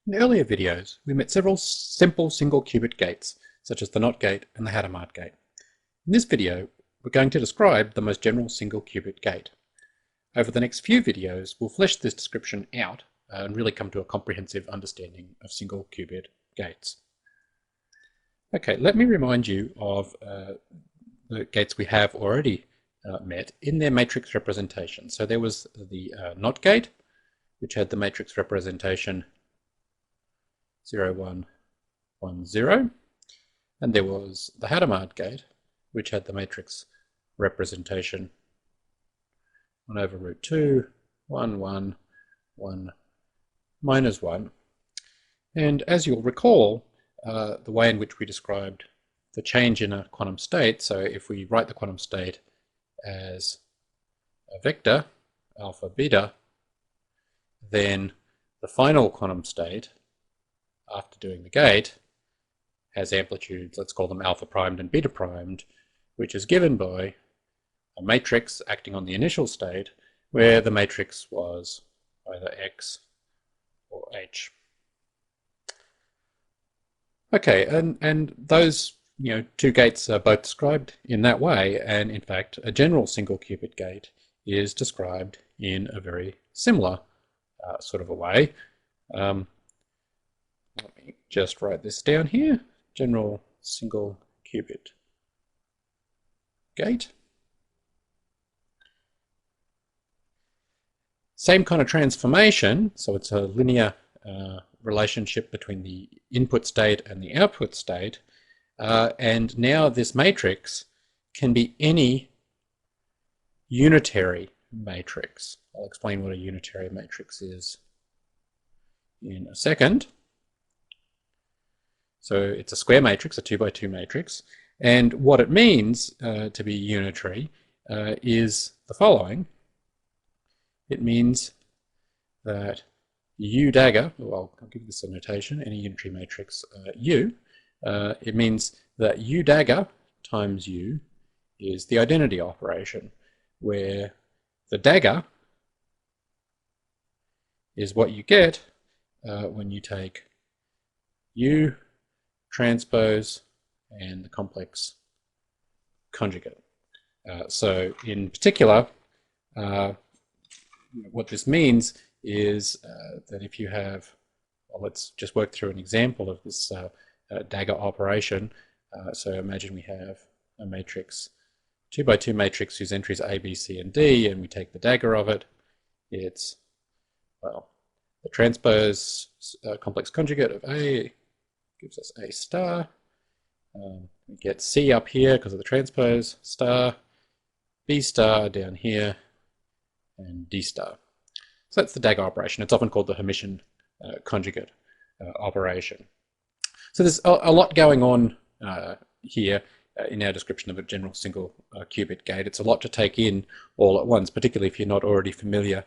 In earlier videos, we met several simple single qubit gates, such as the NOT gate and the Hadamard gate. In this video, we're going to describe the most general single qubit gate. Over the next few videos, we'll flesh this description out and really come to a comprehensive understanding of single qubit gates. Okay, let me remind you of the gates we have already met in their matrix representation. So there was the NOT gate, which had the matrix representation 0, 1, 1, 0. And there was the Hadamard gate, which had the matrix representation 1 over root 2, 1, 1, 1, minus 1. And as you'll recall, the way in which we described the change in a quantum state, so if we write the quantum state as a vector, alpha, beta, then the final quantum state, after doing the gate, has amplitudes, let's call them alpha primed and beta primed, which is given by a matrix acting on the initial state, where the matrix was either X or H. Okay, and those two gates are both described in that way, and in fact a general single qubit gate is described in a very similar sort of a way. Let me just write this down here. General single qubit gate. Same kind of transformation, so it's a linear relationship between the input state and the output state. And now this matrix can be any unitary matrix. I'll explain what a unitary matrix is in a second. So it's a square matrix, a 2 by 2 matrix. And what it means to be unitary is the following. It means that U dagger, well, I'll give this a notation, any unitary matrix U, it means that U dagger times U is the identity operation, where the dagger is what you get when you take U transpose and the complex conjugate. So in particular, what this means is that if you have, well, let's just work through an example of this dagger operation. So imagine we have a matrix, 2 by 2 matrix whose entries are A, B, C, and D, and we take the dagger of it. It's, well, the transpose complex conjugate of A gives us A star. We get C up here because of the transpose star, B star down here, and D star. So that's the dagger operation. It's often called the Hermitian conjugate operation. So there's a lot going on here in our description of a general single qubit gate. It's a lot to take in all at once, particularly if you're not already familiar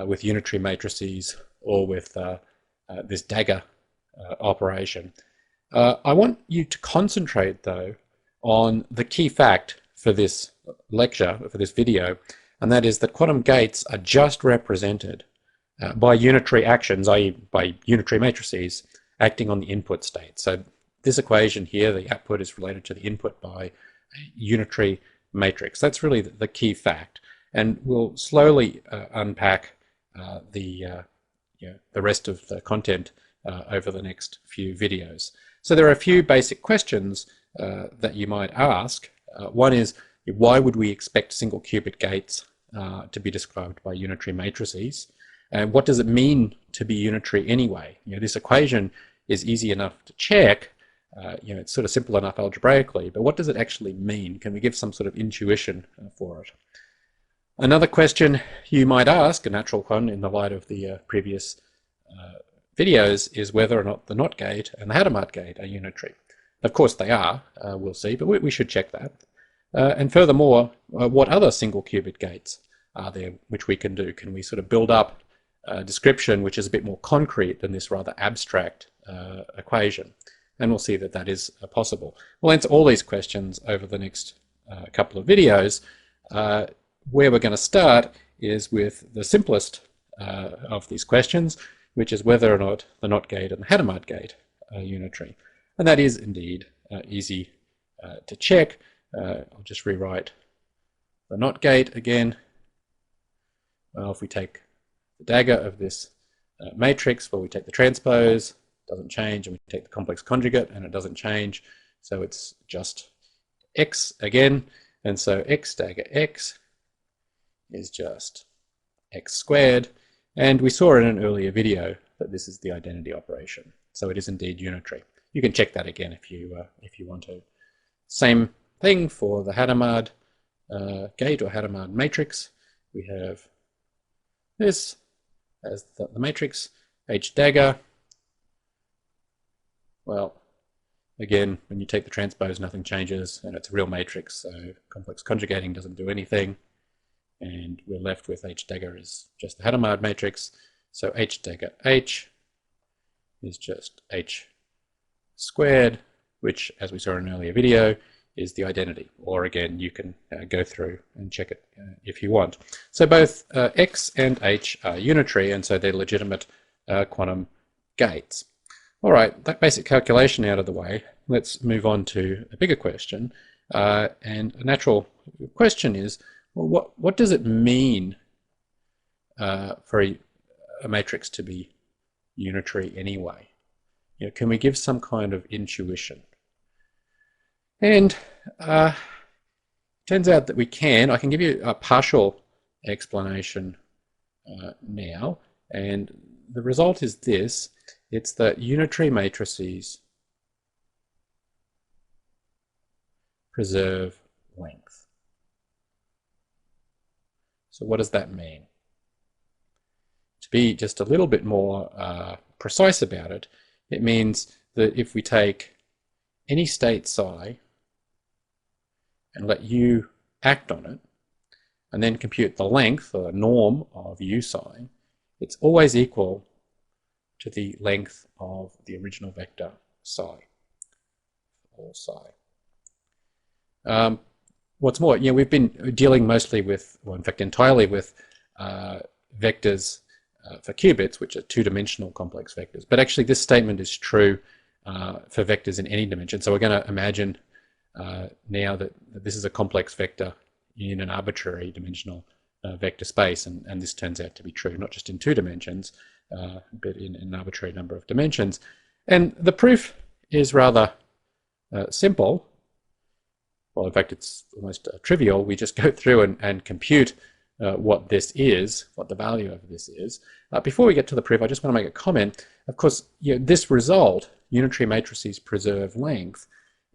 with unitary matrices or with this dagger operation. I want you to concentrate, though, on the key fact for this lecture, for this video, and that is that quantum gates are just represented by unitary actions, i.e. by unitary matrices acting on the input state. So this equation here, the output is related to the input by a unitary matrix. That's really the key fact. And we'll slowly unpack the rest of the content over the next few videos. So there are a few basic questions that you might ask. One is, why would we expect single qubit gates to be described by unitary matrices? And what does it mean to be unitary anyway? This equation is easy enough to check. It's sort of simple enough algebraically, but what does it actually mean? Can we give some sort of intuition for it? Another question you might ask, a natural one in the light of the previous videos, is whether or not the NOT gate and the Hadamard gate are unitary. Of course they are, we'll see, but we should check that. And furthermore, what other single qubit gates are there which we can do? Can we sort of build up a description which is a bit more concrete than this rather abstract equation? And we'll see that that is possible. We'll answer all these questions over the next couple of videos. Where we're going to start is with the simplest of these questions, which is whether or not the NOT gate and the Hadamard gate are unitary. And that is indeed easy to check. I'll just rewrite the NOT gate again. Well, if we take the dagger of this matrix, well, we take the transpose, doesn't change, and we take the complex conjugate, and it doesn't change. So it's just x again. And so x dagger x is just x squared. And we saw in an earlier video that this is the identity operation. So it is indeed unitary. You can check that again if you want to. Same thing for the Hadamard gate or Hadamard matrix. We have this as the matrix, H dagger. Well, again, when you take the transpose, nothing changes, and it's a real matrix, so complex conjugating doesn't do anything. And we're left with H dagger is just the Hadamard matrix. So H dagger H is just H squared, which, as we saw in an earlier video, is the identity. Or again, you can go through and check it if you want. So both X and H are unitary, and so they're legitimate quantum gates. All right, that basic calculation out of the way, let's move on to a bigger question. And a natural question is, well, what does it mean for a matrix to be unitary anyway? You know, can we give some kind of intuition? And turns out that we can. I can give you a partial explanation now, and the result is this. It's that unitary matrices preserve length. So what does that mean? To be just a little bit more precise about it, it means that if we take any state psi and let u act on it, and then compute the length or norm of u psi, it's always equal to the length of the original vector psi, or psi. What's more, you know, we've been dealing mostly with, well, in fact, entirely with vectors for qubits, which are two-dimensional complex vectors. But actually, this statement is true for vectors in any dimension. So we're going to imagine now that this is a complex vector in an arbitrary dimensional vector space, and this turns out to be true, not just in two dimensions, but in an arbitrary number of dimensions. And the proof is rather simple. Well, in fact, it's almost trivial. We just go through and compute what this is, what the value of this is. Before we get to the proof, I just want to make a comment. Of course, you know, this result, unitary matrices preserve length,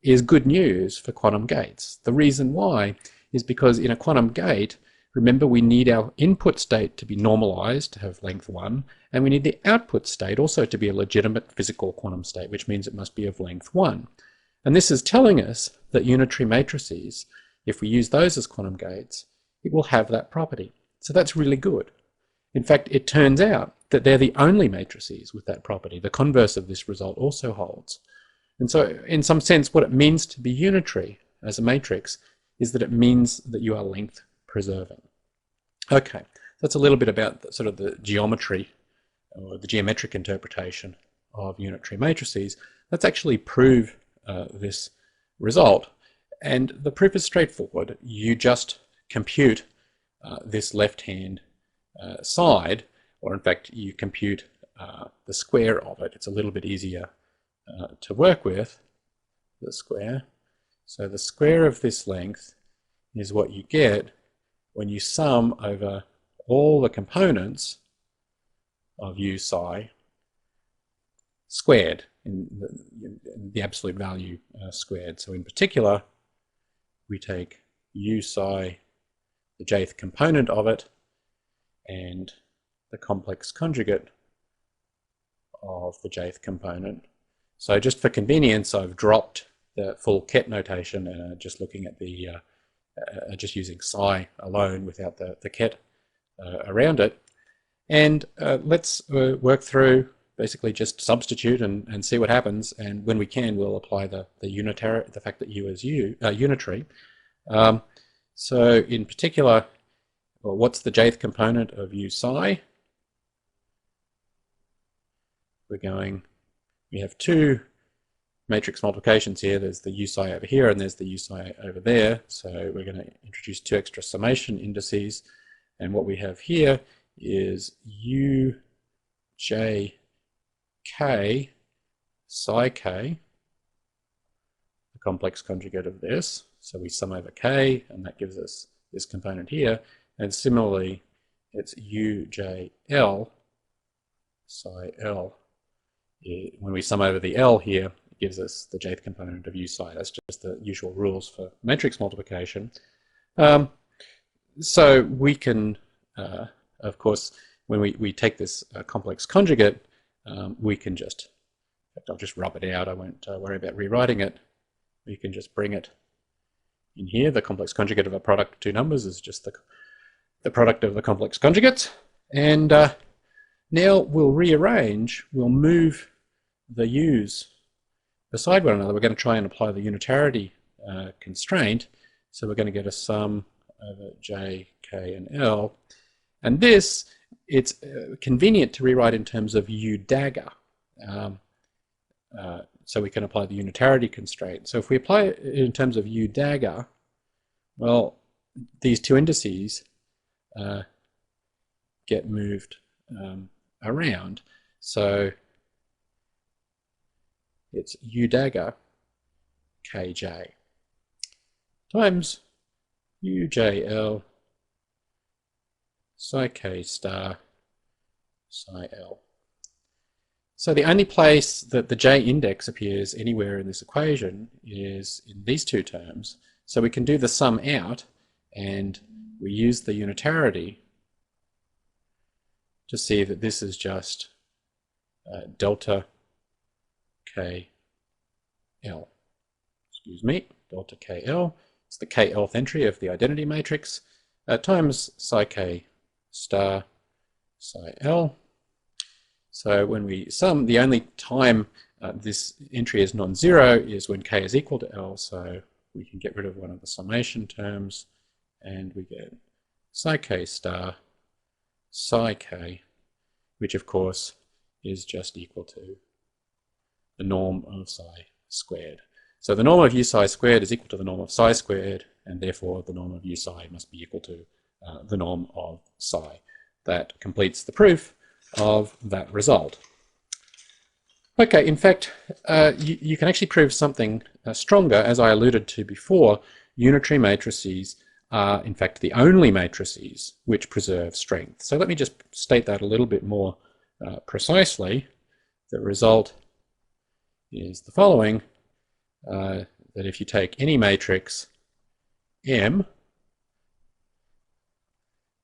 is good news for quantum gates. The reason why is because in a quantum gate, remember, we need our input state to be normalized, to have length 1, and we need the output state also to be a legitimate physical quantum state, which means it must be of length 1. And this is telling us that unitary matrices, if we use those as quantum gates, it will have that property. So that's really good. In fact, it turns out that they're the only matrices with that property. The converse of this result also holds. And so in some sense, what it means to be unitary as a matrix is that it means that you are length preserving. Okay, that's a little bit about sort of the geometry or the geometric interpretation of unitary matrices. Let's actually prove this result. And the proof is straightforward. You just compute this left-hand side, or in fact, you compute the square of it. It's a little bit easier to work with, the square. So the square of this length is what you get when you sum over all the components of u psi squared, in the absolute value squared. So in particular, we take u psi, the jth component of it, and the complex conjugate of the jth component. So just for convenience, I've dropped the full ket notation and just looking at the just using psi alone without the ket around it. And let's work through, basically just substitute and see what happens. And when we can, we'll apply the fact that u is unitary. So in particular, well, what's the jth component of u psi? we have two matrix multiplications here. There's the u psi over here and there's the u psi over there. So we're going to introduce two extra summation indices. And what we have here is u j k psi k, the complex conjugate of this. So we sum over k, and that gives us this component here. And similarly, it's u j l psi l. When we sum over the l here, it gives us the jth component of u psi. That's just the usual rules for matrix multiplication. So we can, of course, when we take this complex conjugate, we can just, in fact, I'll just rub it out. I won't worry about rewriting it. We can just bring it in here. The complex conjugate of a product of two numbers is just the product of the complex conjugates. And now we'll rearrange, we'll move the u's beside one another. We're going to try and apply the unitarity constraint. So we're going to get a sum over j, k, and l. And this, it's convenient to rewrite in terms of u dagger. So we can apply the unitarity constraint. So if we apply it in terms of u dagger, well, these two indices get moved around. So it's u dagger kj times ujl psi k star psi l. So the only place that the j index appears anywhere in this equation is in these two terms. So we can do the sum out, and we use the unitarity to see that this is just delta k l. Excuse me, delta k l. It's the k-lth entry of the identity matrix times psi k star psi l. So when we sum, the only time this entry is non-zero is when k is equal to l, so we can get rid of one of the summation terms, and we get psi k star psi k, which of course is just equal to the norm of psi squared. So the norm of u psi squared is equal to the norm of psi squared, and therefore the norm of u psi must be equal to the norm of psi. That completes the proof of that result. Okay, in fact, you can actually prove something stronger. As I alluded to before, unitary matrices are in fact the only matrices which preserve strength. So let me just state that a little bit more precisely. The result is the following, that if you take any matrix M,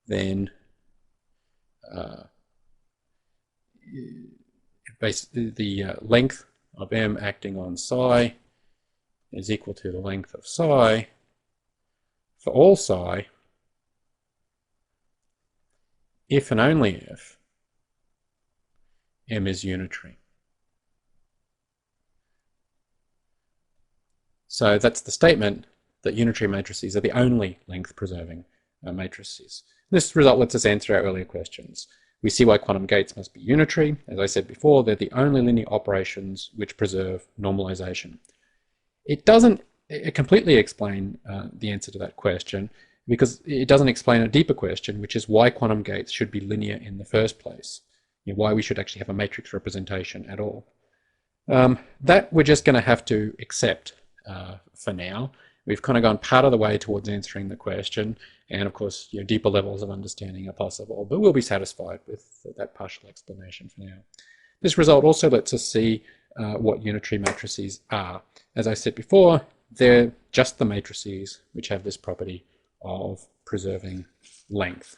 then basically the length of M acting on psi is equal to the length of psi for all psi if and only if M is unitary. So that's the statement that unitary matrices are the only length preserving matrices. This result lets us answer our earlier questions. We see why quantum gates must be unitary. As I said before, they're the only linear operations which preserve normalization. It doesn't completely explain the answer to that question, because it doesn't explain a deeper question, which is why quantum gates should be linear in the first place. You know, why we should actually have a matrix representation at all. That we're just going to have to accept for now. We've kind of gone part of the way towards answering the question, and of course, you know, deeper levels of understanding are possible, but we'll be satisfied with that partial explanation for now. This result also lets us see what unitary matrices are. As I said before, they're just the matrices which have this property of preserving length.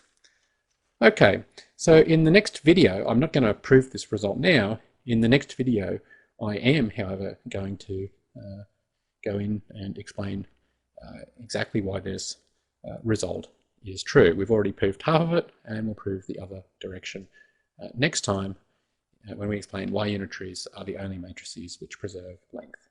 Okay, so in the next video, I'm not going to prove this result now. In the next video, I am, however, going to go in and explain exactly why this result is true. We've already proved half of it, and we'll prove the other direction next time when we explain why unitaries are the only matrices which preserve length.